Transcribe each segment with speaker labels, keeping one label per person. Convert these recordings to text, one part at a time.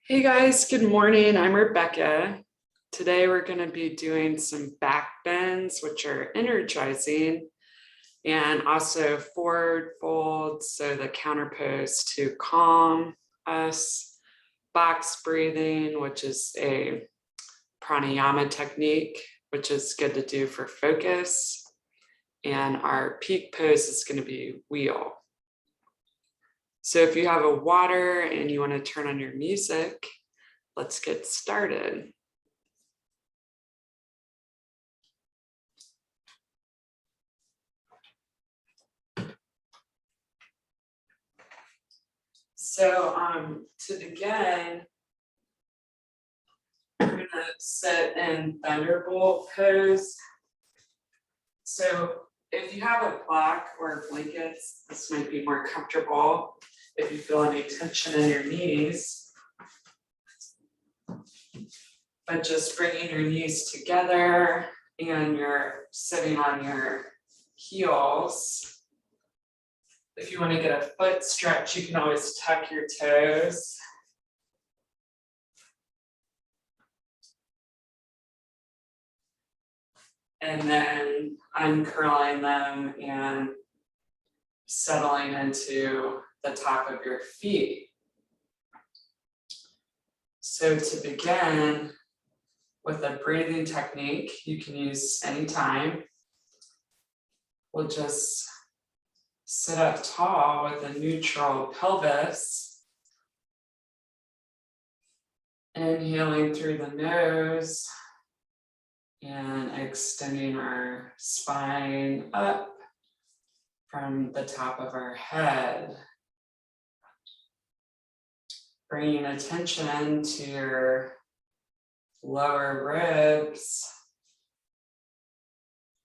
Speaker 1: Hey guys, good morning. I'm Rebecca. Today we're going to be doing some back bends, which are energizing, and also forward folds, so the counter pose to calm us, box breathing, which is a pranayama technique, which is good to do for focus, and our peak pose is going to be wheel. So if you have a water and you want to turn on your music, let's get started. So to begin, we're going to sit in Thunderbolt Pose. So if you have a block or blankets, this might be more comfortable if you feel any tension in your knees. But just bringing your knees together and you're sitting on your heels. If you want to get a foot stretch, you can always tuck your toes. And then uncurling them and settling into the top of your feet. So to begin with a breathing technique, you can use anytime. We'll just sit up tall with a neutral pelvis. Inhaling through the nose and extending our spine up from the top of our head. Bringing attention to your lower ribs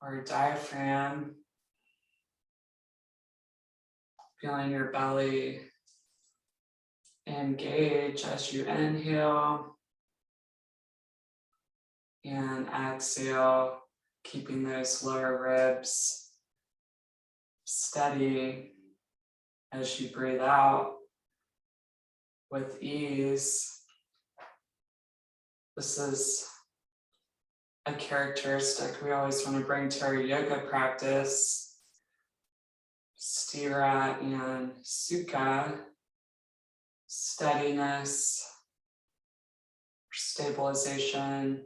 Speaker 1: or diaphragm. Feeling your belly engage as you inhale and exhale, keeping those lower ribs steady as you breathe out with ease. This is a characteristic we always want to bring to our yoga practice. Stira and sukha, steadiness, stabilization,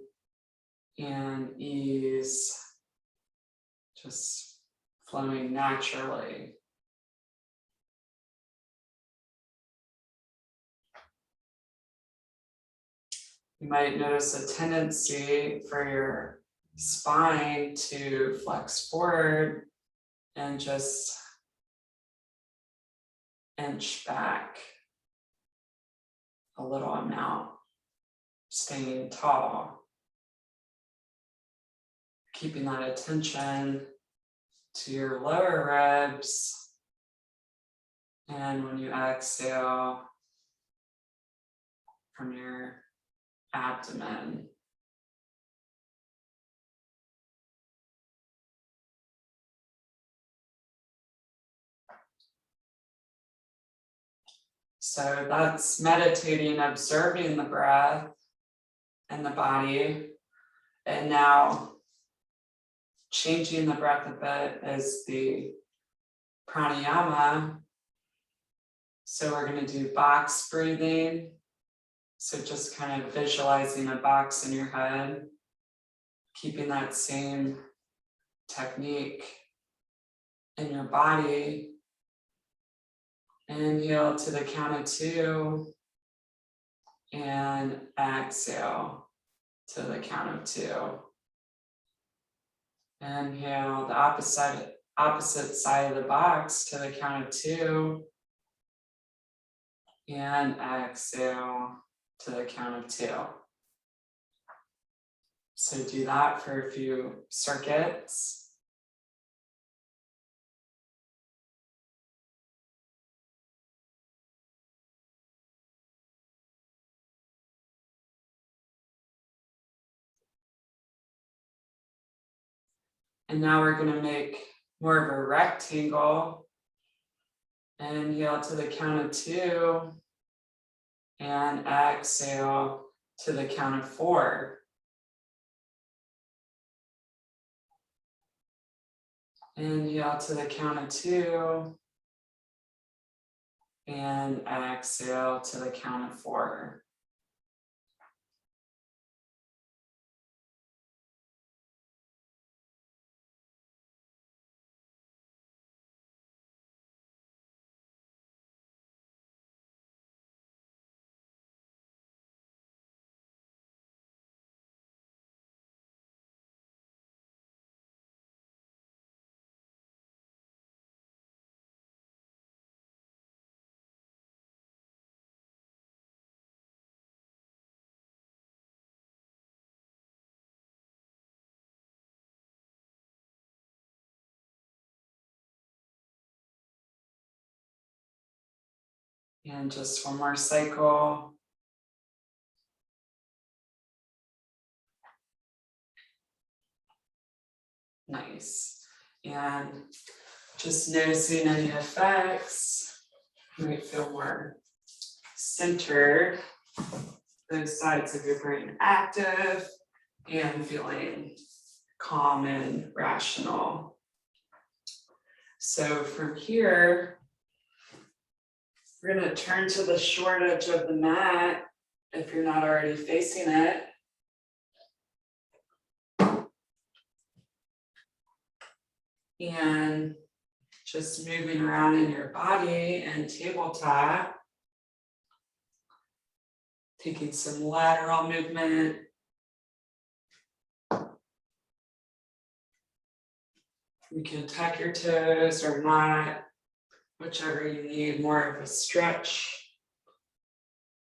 Speaker 1: and ease, just flowing naturally. You might notice a tendency for your spine to flex forward and just inch back a little amount, staying tall. Keeping that attention to your lower ribs. And when you exhale from your abdomen. So that's meditating, observing the breath and the body. And now changing the breath a bit is the pranayama. So we're going to do box breathing. So just kind of visualizing a box in your head, keeping that same technique in your body. Inhale to the count of 2 and exhale to the count of 2. Inhale the opposite side of the box to the count of 2 and exhale to the count of 2. So do that for a few circuits. And now we're going to make more of a rectangle. Inhale to the count of 2 And exhale to the count of 4. Inhale to the count of 2. And exhale to the count of 4. And just one more cycle. Nice. And just noticing any effects. You might feel more centered. Those sides of your brain active and feeling calm and rational. So from here, we're going to turn to the short edge of the mat if you're not already facing it. And just moving around in your body and tabletop. Taking some lateral movement. You can tuck your toes or not, whichever you need, more of a stretch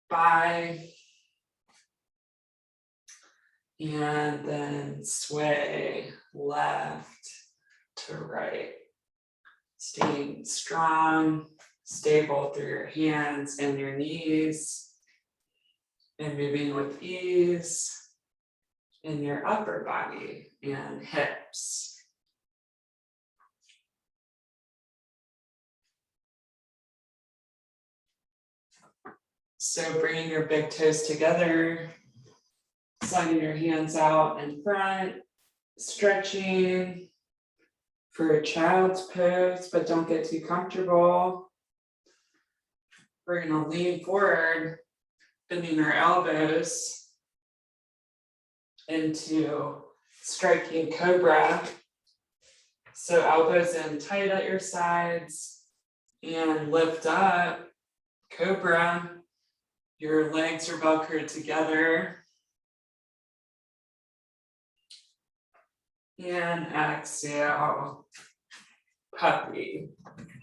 Speaker 1: by. And then sway left to right. Staying strong, stable through your hands and your knees. And moving with ease in your upper body and hips. So bringing your big toes together, sliding your hands out in front, stretching for a child's pose, but don't get too comfortable. We're going to lean forward, bending our elbows into striking cobra. So elbows in tight at your sides and lift up, cobra. Your legs are velcroed together. And exhale, puppy.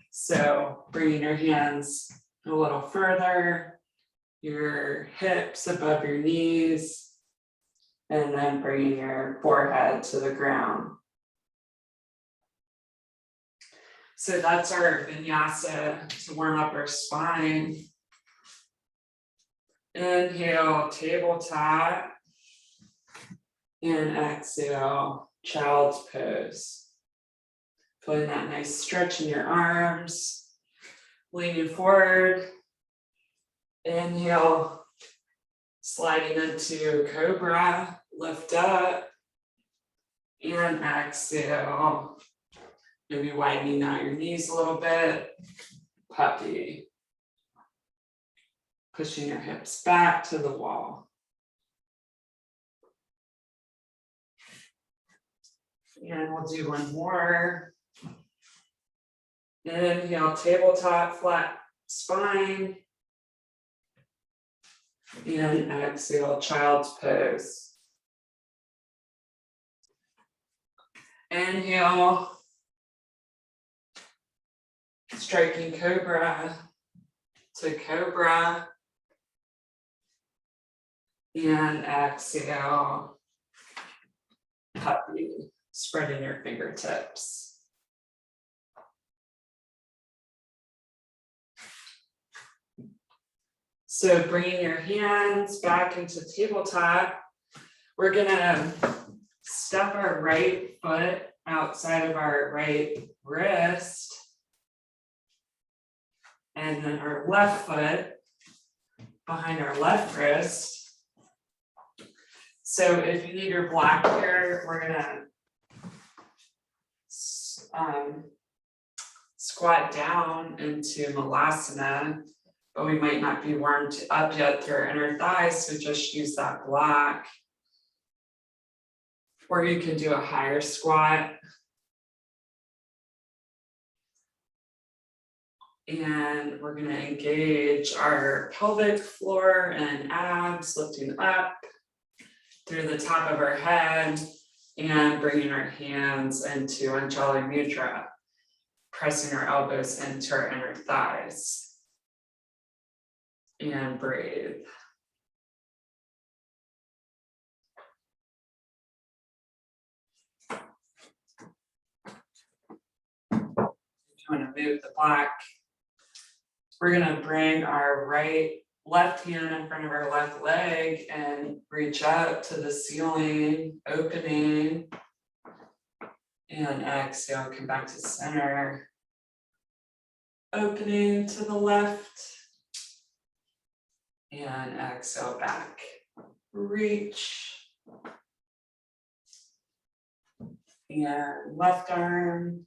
Speaker 1: So bringing your hands a little further, your hips above your knees, and then bringing your forehead to the ground. So that's our vinyasa to warm up our spine. Inhale, tabletop, and exhale, child's pose. Feeling that nice stretch in your arms, leaning forward. Inhale, sliding into cobra, lift up, and exhale. Maybe widening out your knees a little bit, puppy. Pushing your hips back to the wall. And we'll do one more. Inhale, tabletop, flat spine. And exhale, child's pose. Inhale, striking cobra to cobra. And exhale, puppy, spreading your fingertips. So bringing your hands back into tabletop, we're gonna step our right foot outside of our right wrist, and then our left foot behind our left wrist. So if you need your block here, we're gonna squat down into Malasana, but we might not be warmed up yet through our inner thighs, so just use that block. Or you can do a higher squat. And we're gonna engage our pelvic floor and abs, lifting up through the top of our head and bringing our hands into Anjali Mudra, pressing our elbows into our inner thighs. And breathe. If you want to move the block, we're going to bring our left hand in front of our left leg and reach up to the ceiling, opening. And exhale, come back to center. Opening to the left. And exhale back. Reach. And left arm.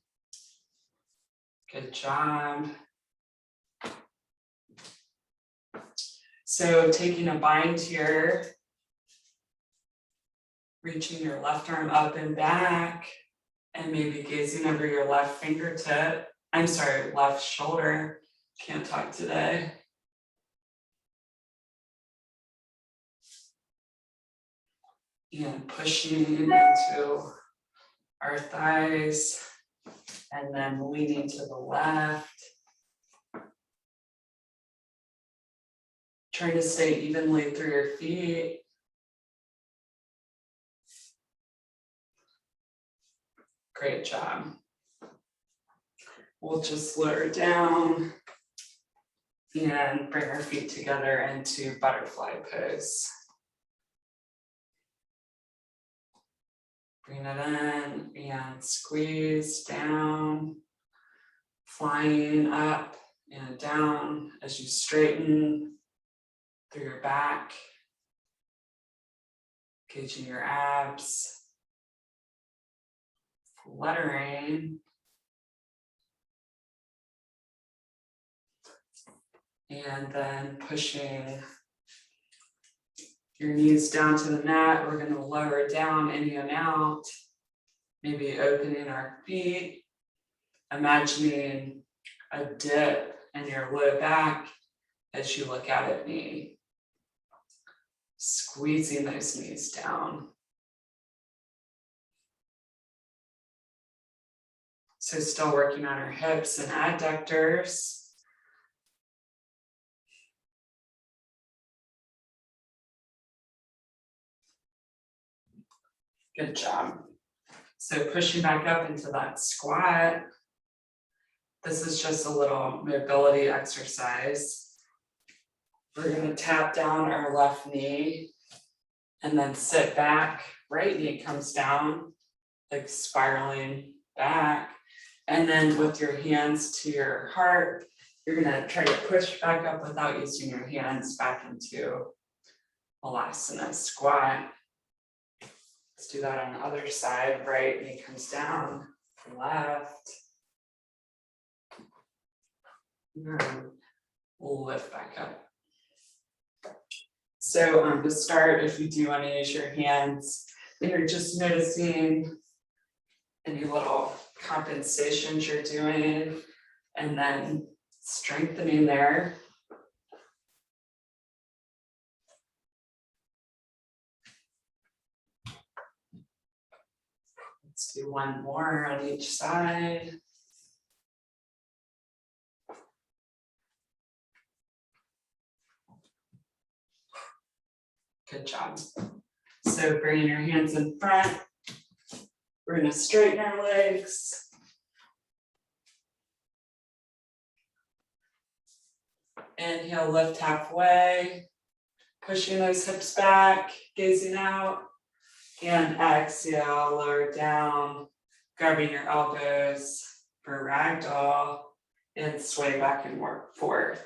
Speaker 1: Good job. So taking a bind here, reaching your left arm up and back, and maybe gazing over your left fingertip. Left shoulder. Can't talk today. And pushing into our thighs, and then leaning to the left. Trying to stay evenly through your feet. Great job. We'll just lower down and bring our feet together into butterfly pose. Bring it in and squeeze down, flying up and down as you straighten through your back, engaging your abs, fluttering, and then pushing your knees down to the mat. We're going to lower down any amount, maybe opening our feet, imagining a dip in your low back as you look out at me. Squeezing those knees down. So still working on our hips and adductors. Good job. So pushing back up into that squat. This is just a little mobility exercise. We're going to tap down our left knee and then sit back. Right knee comes down, like spiraling back. And then with your hands to your heart, you're going to try to push back up without using your hands back into Malasana squat. Let's do that on the other side. Right knee comes down, left. And we'll lift back up. So to start, if you do want to use your hands, and you're just noticing any little compensations you're doing, and then strengthening there. Let's do one more on each side. Good job. So bringing your hands in front, we're going to straighten our legs. Inhale, lift halfway, pushing those hips back, gazing out. And exhale, lower down, grabbing your elbows for ragdoll and sway back and forth.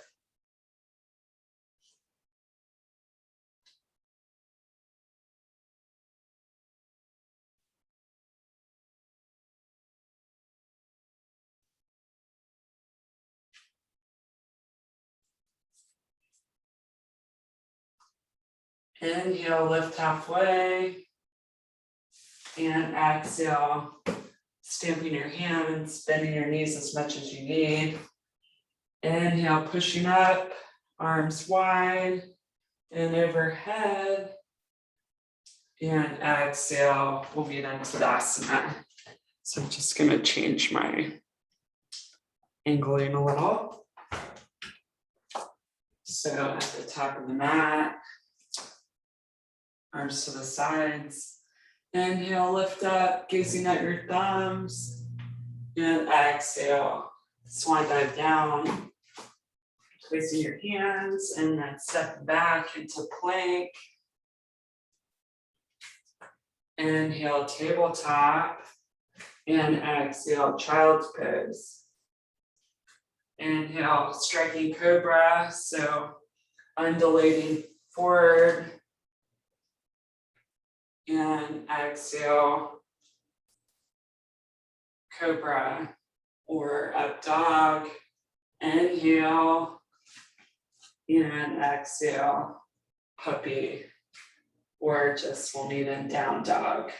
Speaker 1: Inhale, lift halfway. And exhale, stamping your hands, bending your knees as much as you need. Inhale, pushing up, arms wide and overhead. And exhale, we'll meet in Tadasana. So I'm just going to change my angling a little. So at the top of the mat, arms to the sides. Inhale, lift up, gazing at your thumbs. And exhale, swan dive down. Placing your hands and then step back into plank. Inhale, tabletop. And exhale, child's pose. Inhale, striking cobra. So undulating forward. And exhale, cobra or up dog. Inhale. And exhale, puppy, or just we'll meet in down dog.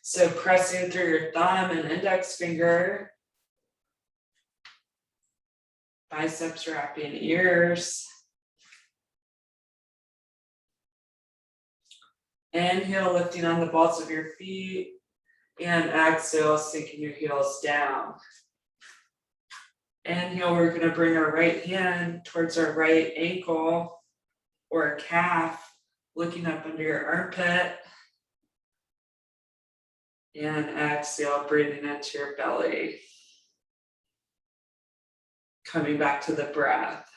Speaker 1: So pressing through your thumb and index finger, biceps wrapping ears. Inhale, lifting on the balls of your feet, and exhale, sinking your heels down. Inhale, we're going to bring our right hand towards our right ankle or calf, looking up under your armpit. And exhale, breathing into your belly. Coming back to the breath.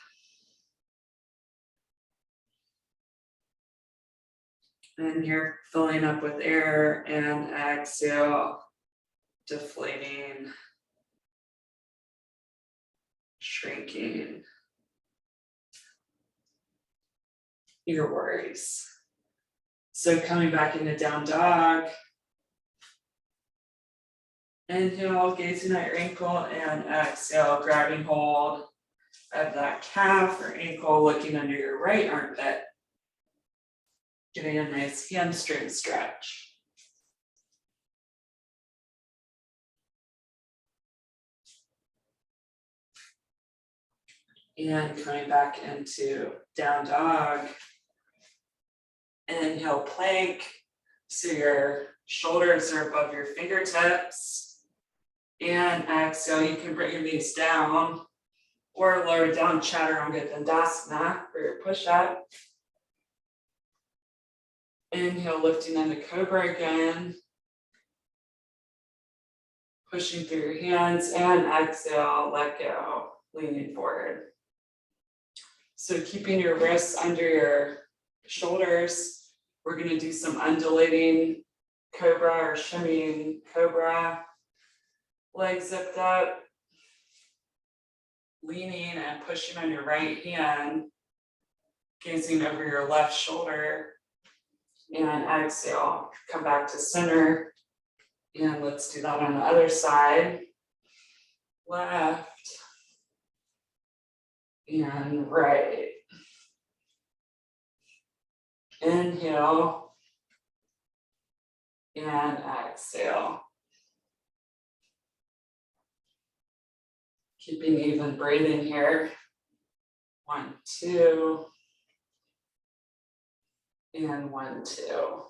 Speaker 1: And you're filling up with air and exhale, deflating. Shrinking your worries. So coming back into down dog. Inhale, gazing at your ankle, and exhale, grabbing hold of that calf or ankle, looking under your right armpit. Getting a nice hamstring stretch. And coming back into down dog. Inhale, plank. So your shoulders are above your fingertips. And exhale, you can bring your knees down or lower down Chaturanga Tadasana for your push-up. Inhale, lifting into Cobra again. Pushing through your hands, and exhale, let go, leaning forward. So keeping your wrists under your shoulders, we're going to do some undulating cobra or shimmying cobra. Legs zipped up, leaning and pushing on your right hand, gazing over your left shoulder. And exhale, come back to center. And let's do that on the other side. Left and right. Inhale and exhale. Keeping even breathing here. 1, 2. And 1, 2.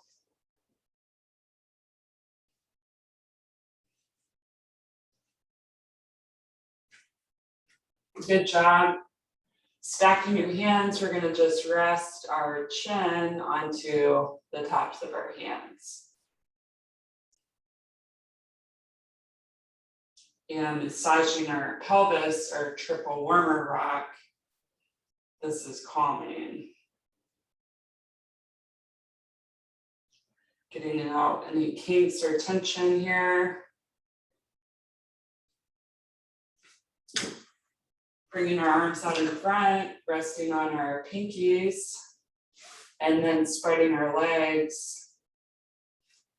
Speaker 1: Good job. Stacking your hands, we're going to just rest our chin onto the tops of our hands. And massaging our pelvis, our triple warmer rock. This is calming. Getting out any kinks or tension here. Bringing our arms out in front, resting on our pinkies, and then spreading our legs.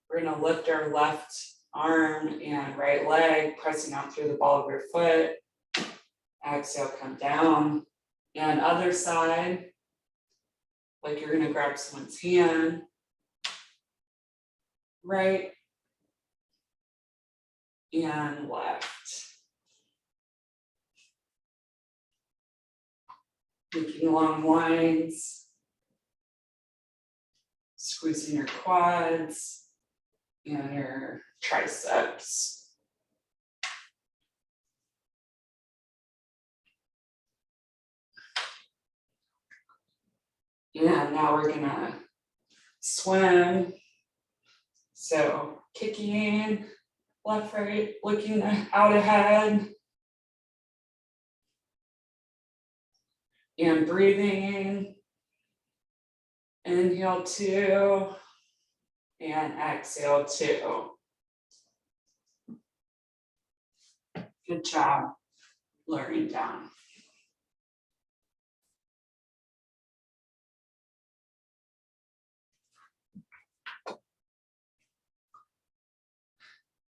Speaker 1: We're going to lift our left arm and right leg, pressing out through the ball of your foot. Exhale, come down. And other side, like you're gonna grab someone's hand, right and left. Making long lines, squeezing your quads and your triceps. And now we're gonna swim. So kicking, left, right, looking out ahead. And breathing. Inhale 2 and exhale 2. Good job lowering down.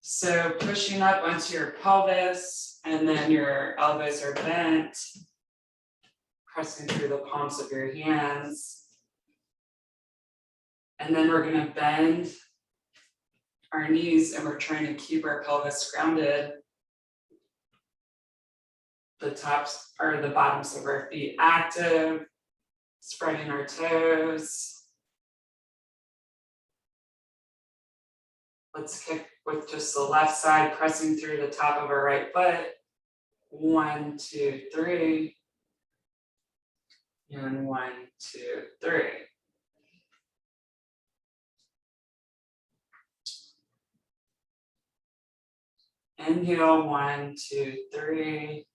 Speaker 1: So pushing up onto your pelvis, and then your elbows are bent, pressing through the palms of your hands. And then we're going to bend our knees, and we're trying to keep our pelvis grounded. The tops or the bottoms of our feet active, spreading our toes. Let's kick with just the left side, pressing through the top of our right foot. 1, 2, 3. And 1, 2, 3. Inhale, 1, 2, 3.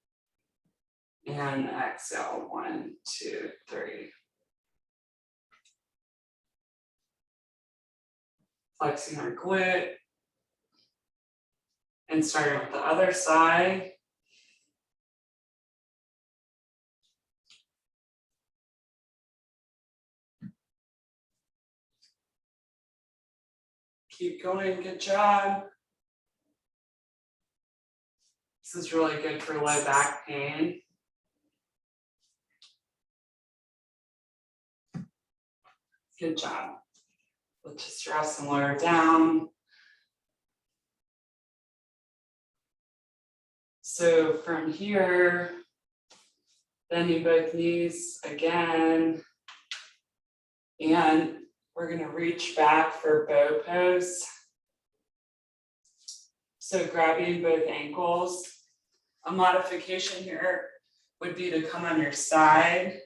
Speaker 1: And exhale, 1, 2, 3. Flexing our glute. And starting with the other side. Keep going, good job. This is really good for low back pain. Good job. Let's just rest and lower down. So from here, bending both knees again. And we're going to reach back for bow pose. So grabbing both ankles. A modification here would be to come on your side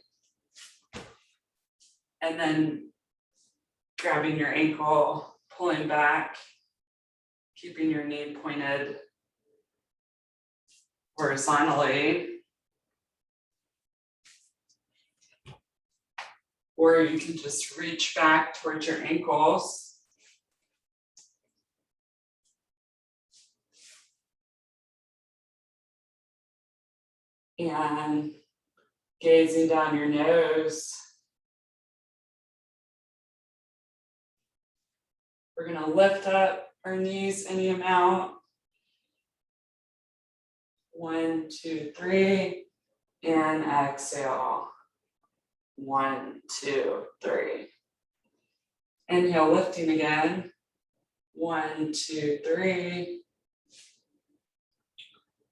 Speaker 1: and then grabbing your ankle, pulling back, keeping your knee pointed horizontally. Or you can just reach back towards your ankles. And gazing down your nose. We're going to lift up our knees any amount. 1, 2, 3. And exhale. 1, 2, 3. Inhale, lifting again. 1, 2, 3.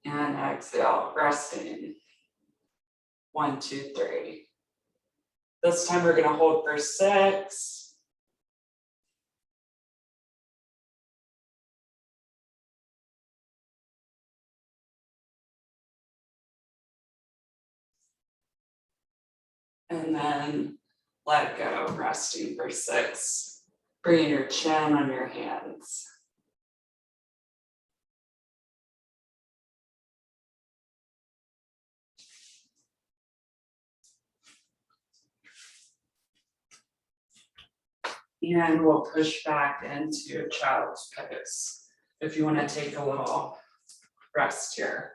Speaker 1: And exhale, resting. 1, 2, 3. This time we're going to hold for 6. And then let go, resting for 6. Bringing your chin on your hands. And we'll push back into child's pose. If you want to take a little rest here.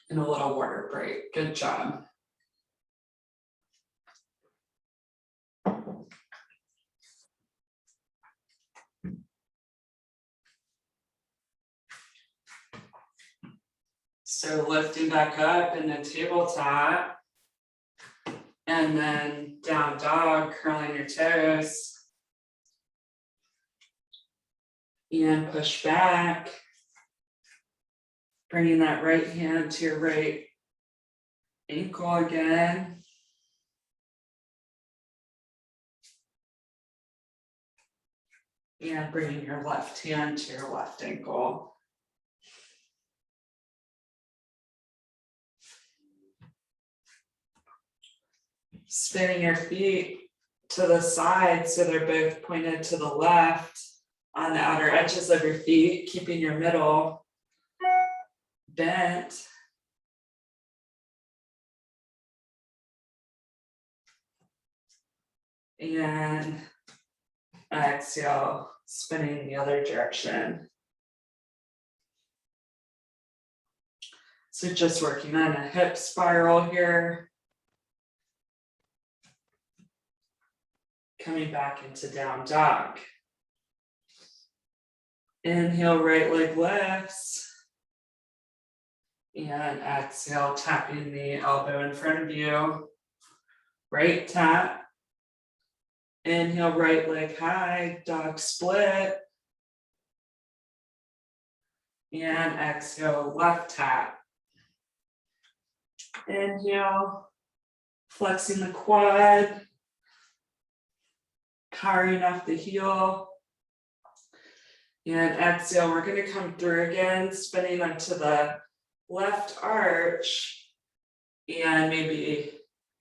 Speaker 1: And a little water break. Good job. So lifting back up in a tabletop, and then down dog, curling your toes, and push back, bringing that right hand to your right ankle again. And bringing your left hand to your left ankle. Spinning your feet to the side so they're both pointed to the left on the outer edges of your feet, keeping your middle bent. And exhale, spinning the other direction. So just working on a hip spiral here. Coming back into down dog. Inhale, right leg lifts. And exhale, tapping the elbow in front of you. Right tap. Inhale, right leg high, dog split. And exhale, left tap. Inhale, flexing the quad, powering off the heel. And exhale, we're going to come through again, spinning onto the left arch, and maybe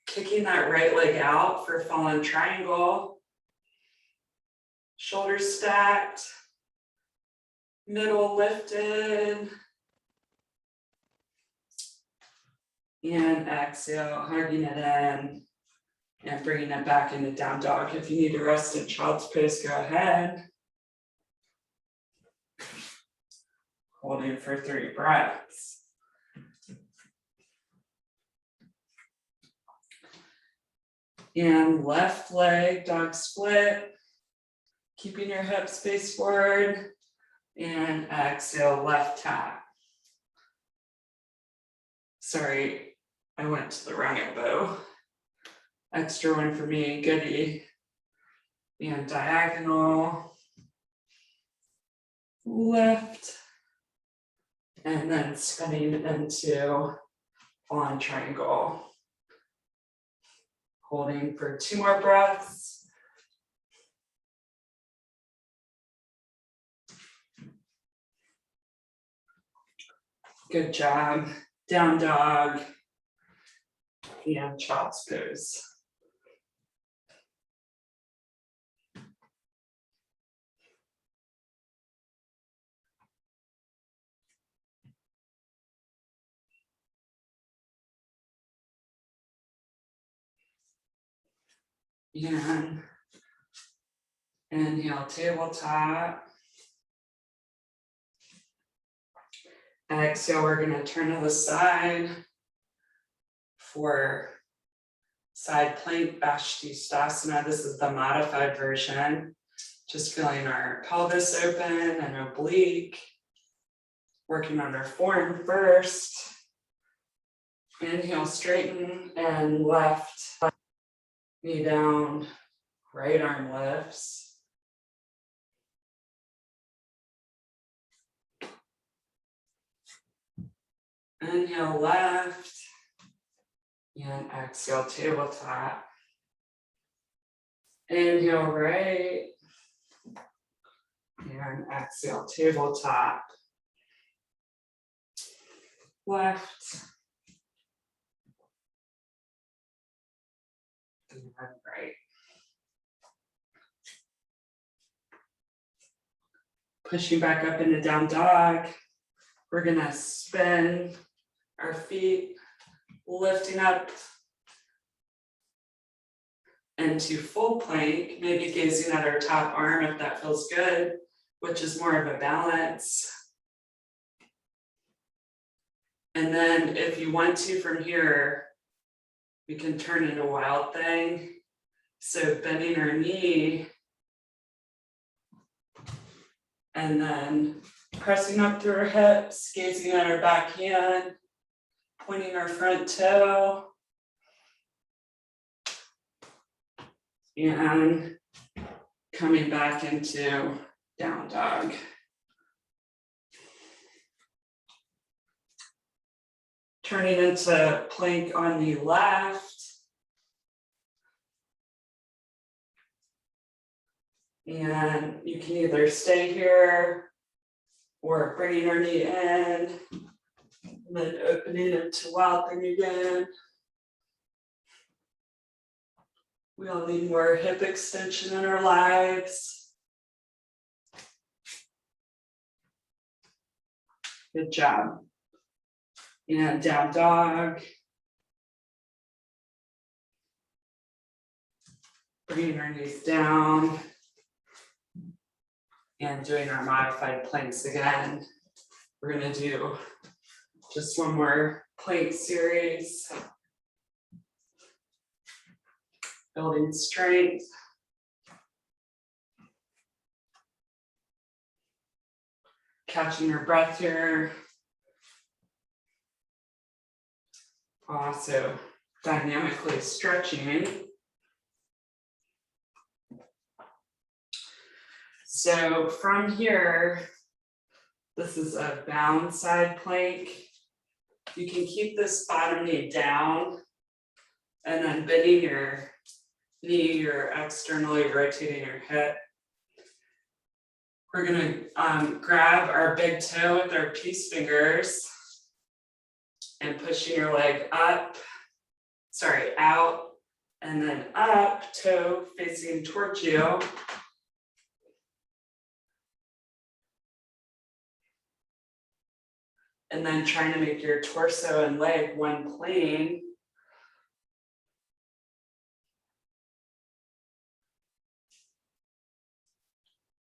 Speaker 1: kicking that right leg out for fallen triangle. Shoulders stacked, middle lifted. And exhale, hugging it in and bringing it back into down dog. If you need to rest in child's pose, go ahead. Holding for 3 breaths. And left leg, dog split. Keeping your hips face forward. And exhale, left tap. Sorry, I went to the wrong elbow. Extra one for me, goodie. And diagonal. Left. And then spinning into fallen triangle. Holding for 2 more breaths. Good job. Down dog and child's pose. And inhale, tabletop. Exhale, we're going to turn to the side for side plank Tadasana. This is the modified version. Just feeling our pelvis open and oblique. Working on our form first. Inhale, straighten and left knee down, right arm lifts. Inhale, left, and exhale, tabletop. Inhale, right, and exhale, tabletop. Left, and right. Pushing back up into down dog. We're gonna spin our feet, lifting up into full plank, maybe gazing at our top arm if that feels good, which is more of a balance. And then if you want to from here, we can turn into wild thing. So bending our knee and then Pressing up through our hips, gazing at our back hand, pointing our front toe, and coming back into down dog. Turning into plank on the left. And you can either stay here or bringing our knee in, and then opening into wild thing again. We all need more hip extension in our lives. Good job. And down dog. Bringing our knees down. And doing our modified planks again. We're going to do just one more plank series. Building strength. Catching your breath here. Also dynamically stretching. So from here, this is a bound side plank. You can keep this bottom knee down and then bending your knee, you're externally rotating your hip. We're gonna grab our big toe with our peace fingers and pushing your leg up, out, and then up, toe facing towards you. And then trying to make your torso and leg one plane.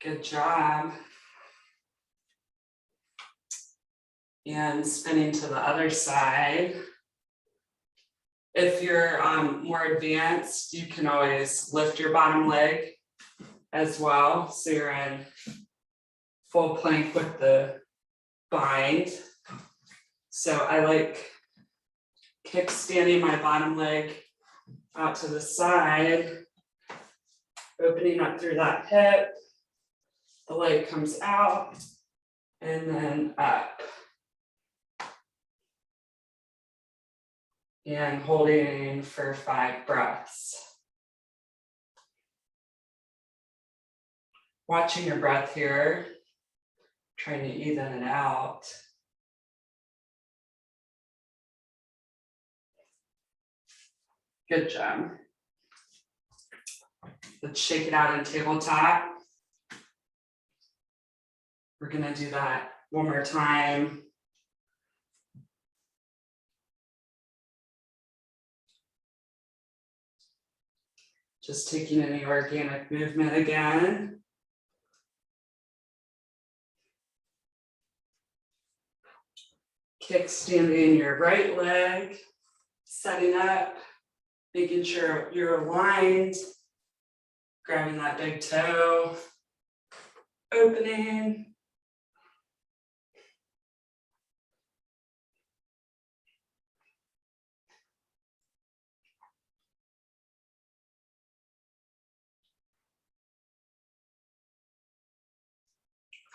Speaker 1: Good job. And spinning to the other side. If you're more advanced, you can always lift your bottom leg as well. So you're in full plank with the bind. So I like kickstanding my bottom leg out to the side, opening up through that hip. The leg comes out and then up. And holding for 5 breaths. Watching your breath here, trying to even it out. Good job. Let's shake it out in tabletop. We're gonna do that one more time. Just taking any organic movement again. Kickstanding your right leg, setting up, making sure you're aligned, grabbing that big toe, opening.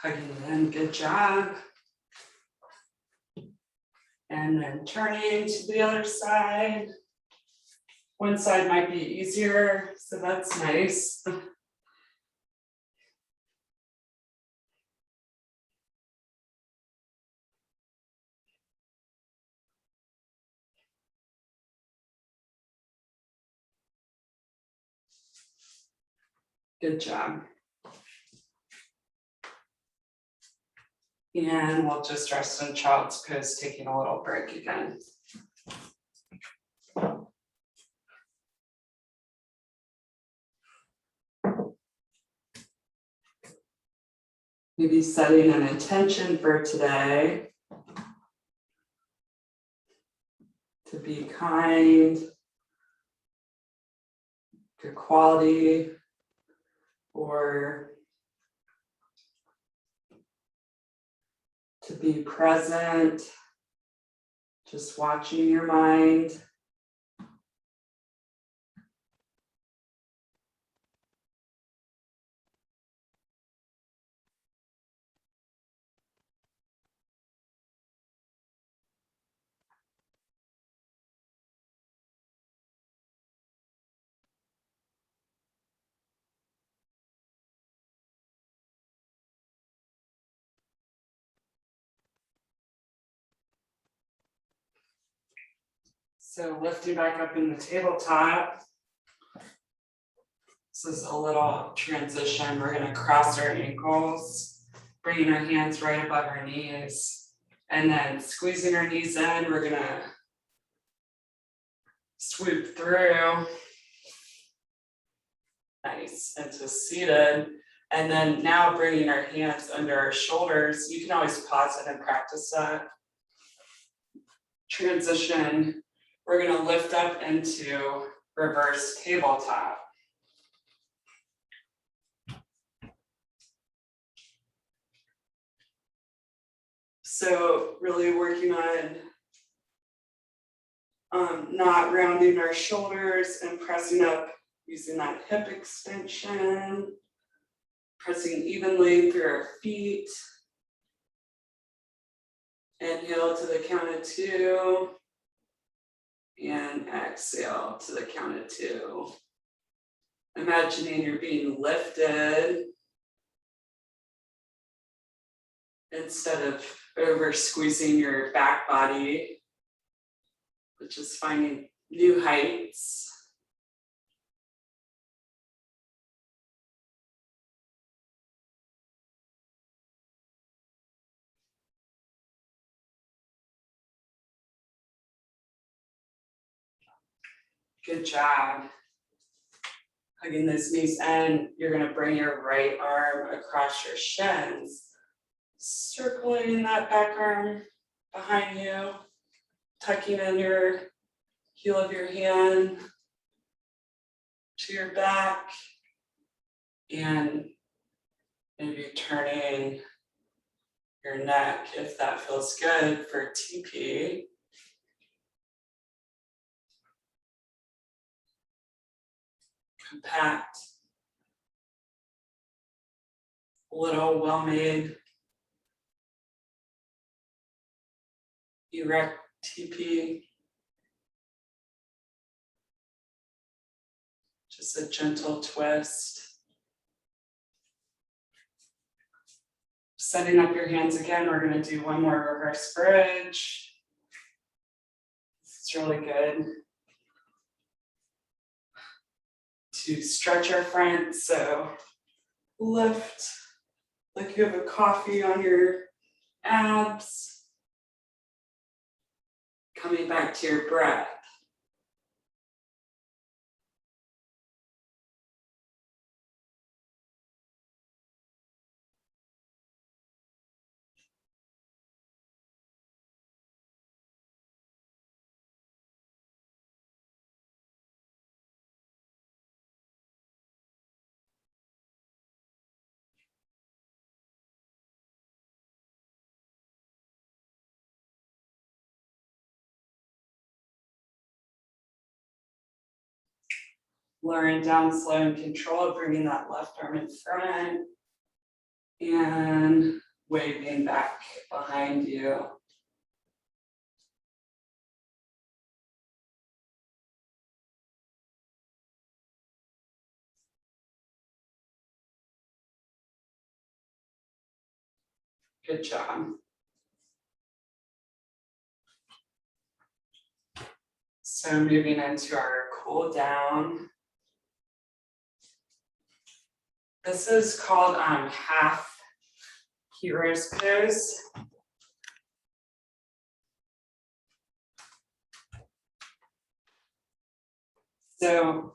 Speaker 1: Hugging it in, good job. And then turning to the other side. One side might be easier, so that's nice. Good job. And we'll just rest in child's pose, taking a little break again. Maybe setting an intention for today to be kind, good quality, or be present, just watching your mind. So lifting back up in the tabletop. This is a little transition. We're going to cross our ankles, bringing our hands right above our knees, and then squeezing our knees in. We're going to swoop through. Nice, into seated. And then now bringing our hands under our shoulders. You can always pause it and practice that. Transition. We're going to lift up into reverse tabletop. So really working on not rounding our shoulders and pressing up using that hip extension, pressing evenly through our feet. Inhale to the count of 2. And exhale to the count of 2. Imagining you're being lifted instead of over squeezing your back body, which is finding new heights. Good job. Hugging those knees in, you're going to bring your right arm across your shins, circling that back arm behind you, tucking in your heel of your hand to your back, and maybe turning your neck if that feels good for TP. Compact, little well-made, erect TP. Just a gentle twist. Setting up your hands again, we're going to do one more reverse bridge. It's really good to stretch our front. So lift like you have a coffee on your abs. Coming back to your breath. Lowering down slow and controlled, bringing that left arm in front and waving back behind you. Good job. So moving into our cool down. This is called half Hero's pose. So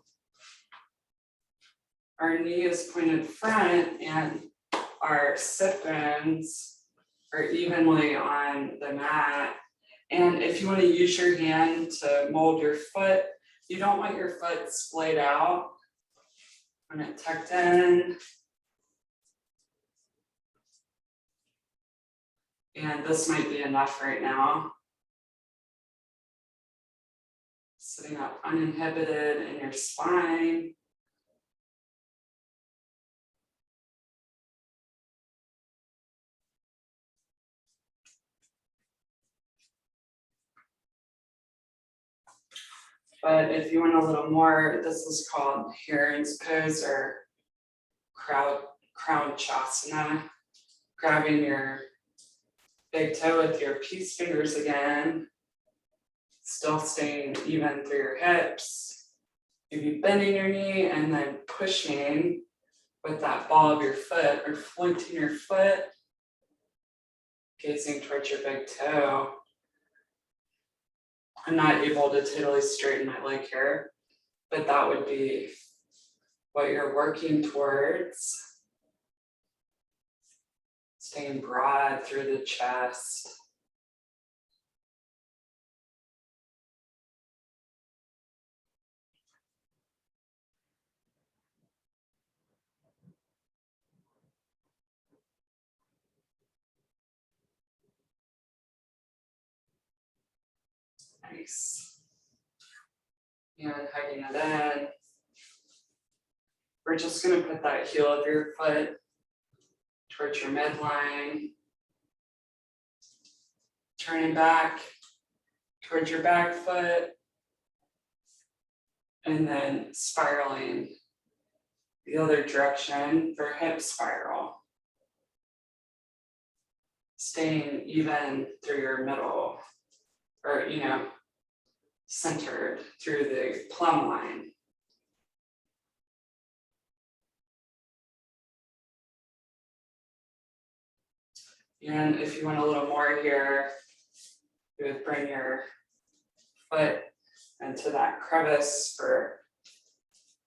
Speaker 1: our knee is pointed front and our sit bones are evenly on the mat. And if you want to use your hand to mold your foot, you don't want your foot splayed out. Want it tucked in. And this might be enough right now. Sitting up uninhibited in your spine. But if you want a little more, this is called Heron's Pose or Crown Chasana. Grabbing your big toe with your peace fingers again. Still staying even through your hips. Maybe bending your knee and then pushing with that ball of your foot or floating your foot. Gazing towards your big toe. I'm not able to totally straighten my leg here, but that would be what you're working towards. Staying broad through the chest. Nice. And hugging it in. We're just going to put that heel of your foot towards your midline. Turning back towards your back foot. And then spiraling the other direction for hip spiral. Staying even through your middle, or centered through the plumb line. And if you want a little more here, you would bring your foot into that crevice for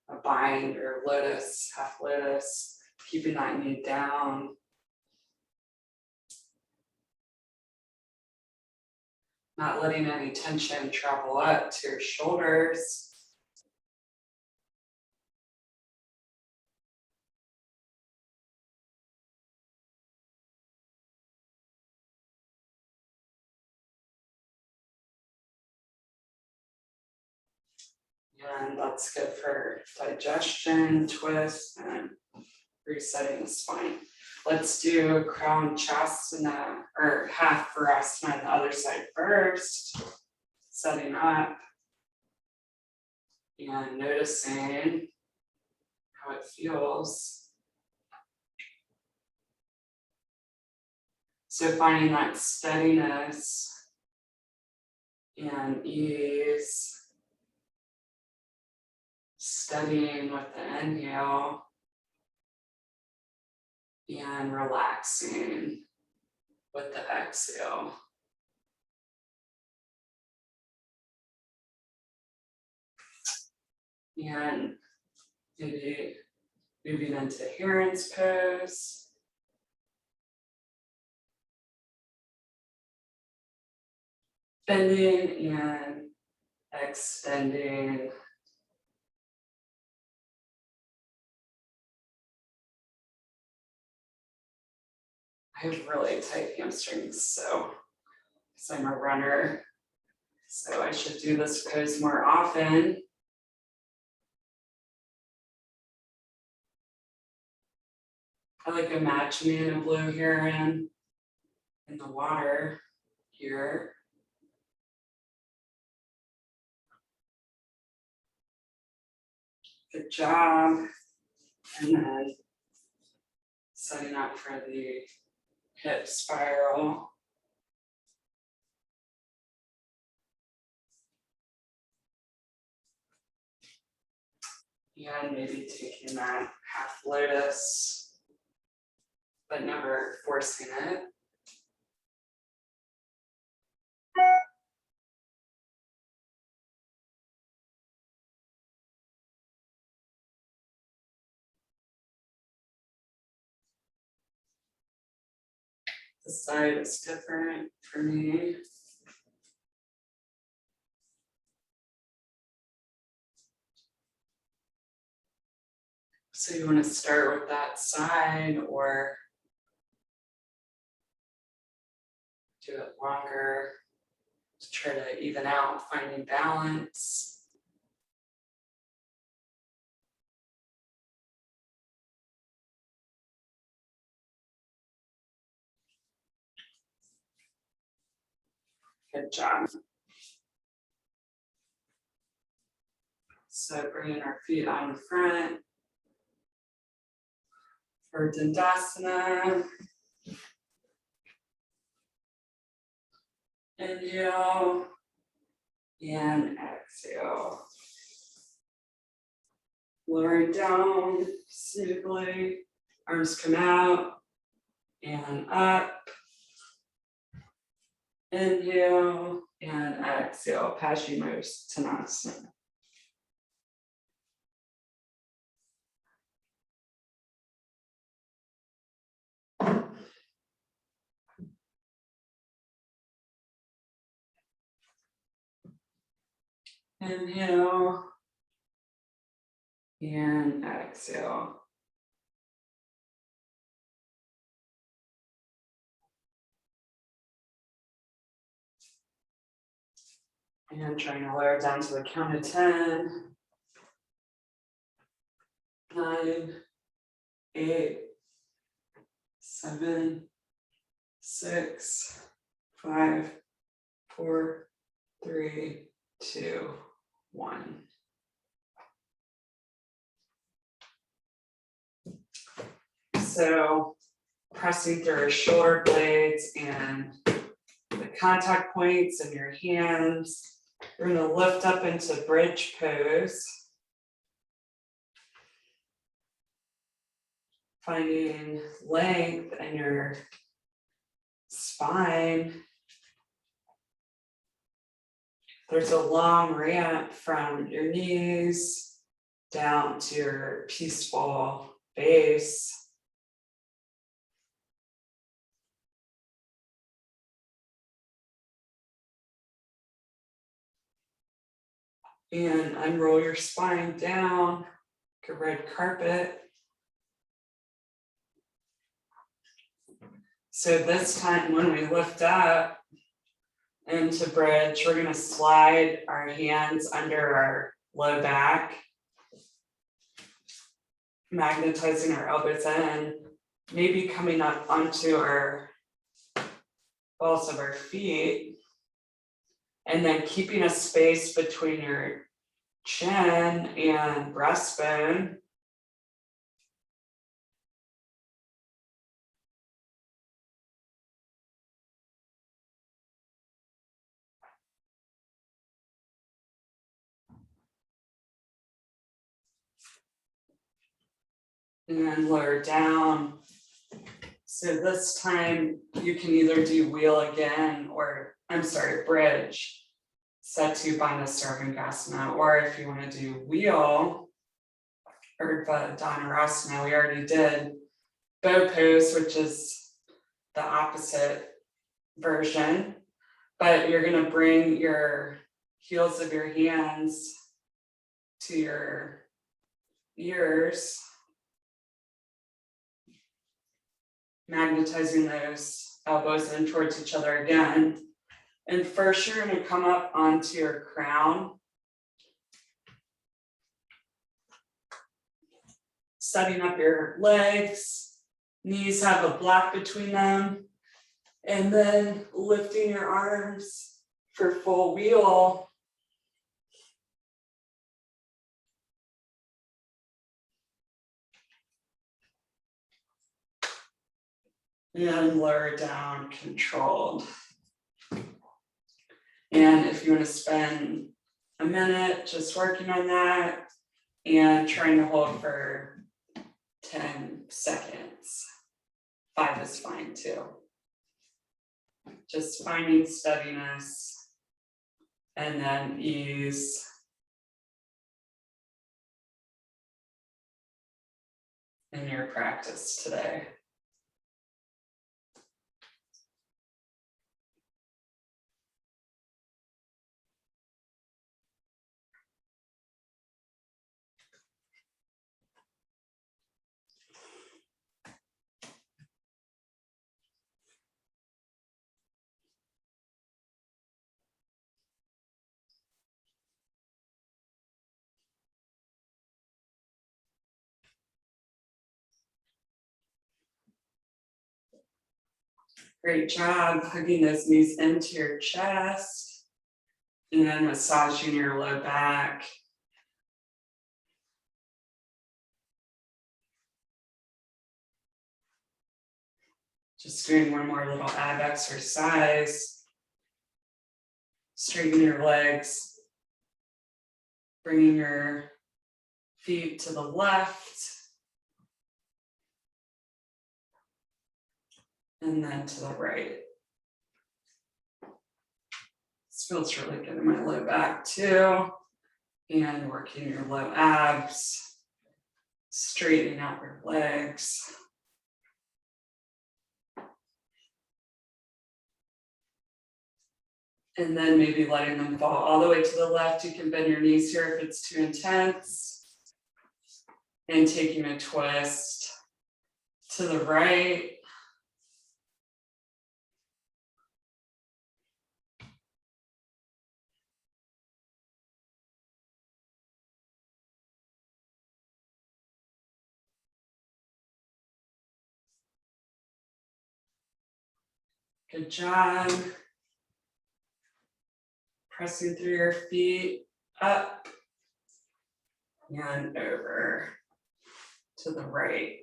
Speaker 1: a bind or lotus, half lotus, keeping that knee down. Not letting any tension travel up to your shoulders. And that's good for digestion, twist, and resetting the spine. Let's do Crown Chasana or half Virasana on the other side first. Setting up and noticing how it feels. So finding that steadiness and ease. Steadying with the inhale and relaxing with the exhale. And maybe moving into Heron's Pose. Bending and extending. I have really tight hamstrings, so because I'm a runner, so I should do this pose more often. I like imagining a blue heron in the water here. Good job. And then setting up for the hip spiral. And maybe taking that half lotus, but never forcing it. The side is different for me. So you want to start with that side or do it longer to try to even out, finding balance. Good job. So bringing our feet out in front for Tadasana. Inhale and exhale. Lowering down smoothly. Arms come out and up. Inhale and exhale. Paschimottanasana. Inhale and exhale. And trying to lower down to the count of 10. 9, 8, 7, 6, 5, 4, 3, 2, 1. So pressing through our shoulder blades and the contact points in your hands. We're going to lift up into bridge pose. Finding length in your spine. There's a long ramp from your knees down to your peaceful base. And unroll your spine down, like a red carpet. So this time when we lift up into bridge, we're going to slide our hands under our low back, magnetizing our elbows in, maybe coming up onto our balls of our feet, and then keeping a space between your chin and breastbone. And then lower down. So this time you can either do wheel again, or bridge, Setu Bandha Sarvangasana, or if you want to do wheel, Urdhva Dhanurasana, we already did bow pose, which is the opposite version, but you're going to bring your heels of your hands to your ears, magnetizing those elbows in towards each other again. And first you're going to come up onto your crown, setting up your legs, knees have a block between them, and then lifting your arms for full wheel. And lower down, controlled. And if you want to spend a minute just working on that and trying to hold for 10 seconds, 5 is fine too. Just finding steadiness and then ease. In your practice today. Great job hugging those knees into your chest and massaging your low back. Just doing one more little ab exercise. Straighten your legs, bringing your feet to the left, and then to the right. This feels really good in my low back too. And working your low abs, straightening out your legs. And then maybe letting them fall all the way to the left. You can bend your knees here if it's too intense. And taking a twist to the right. Good job. Pressing through your feet up and over to the right.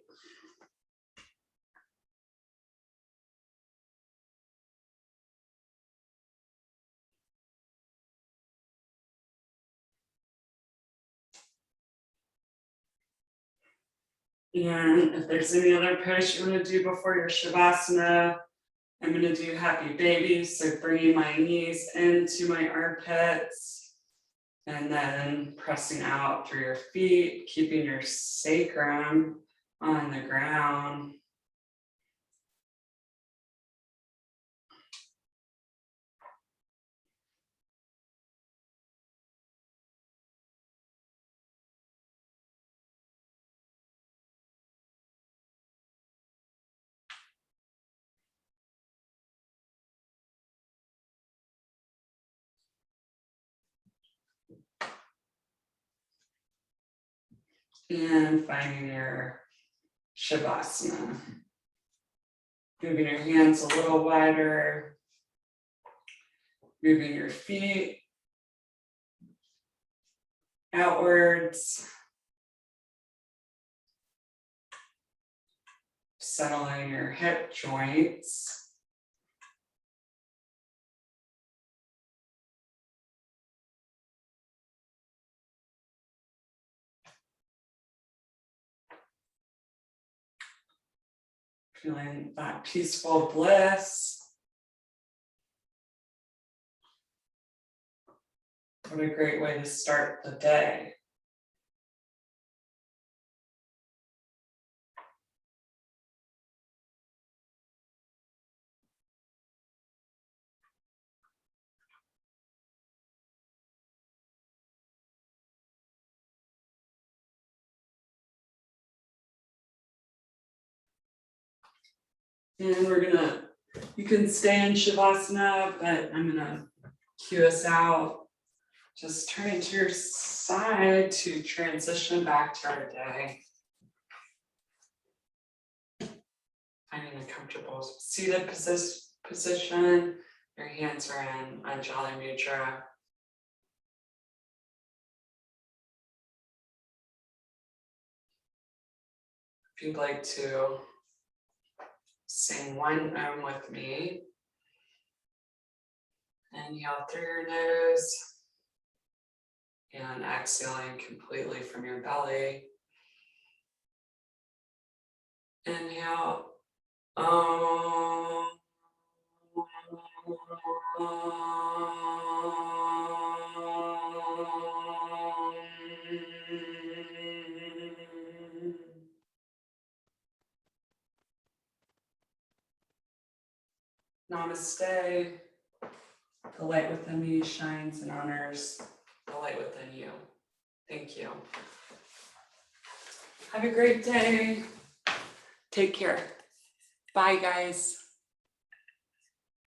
Speaker 1: And if there's any other pose you want to do before your Shavasana, I'm going to do happy baby. So bringing my knees into my armpits and then pressing out through your feet, keeping your sacrum on the ground. And finding your Shavasana. Moving your hands a little wider. Moving your feet outwards. Settling your hip joints. Feeling that peaceful bliss. What a great way to start the day. And you can stay in Shavasana, but I'm gonna cue us out. Just turning to your side to transition back to our day. Finding a comfortable seated position. Your hands are in Anjali Mudra. If you'd like to sing one Om with me, inhale through your nose and exhaling completely from your belly. Inhale. Om. Namaste. The light within me shines and honors the light within you. Thank you. Have a great day. Take care. Bye, guys.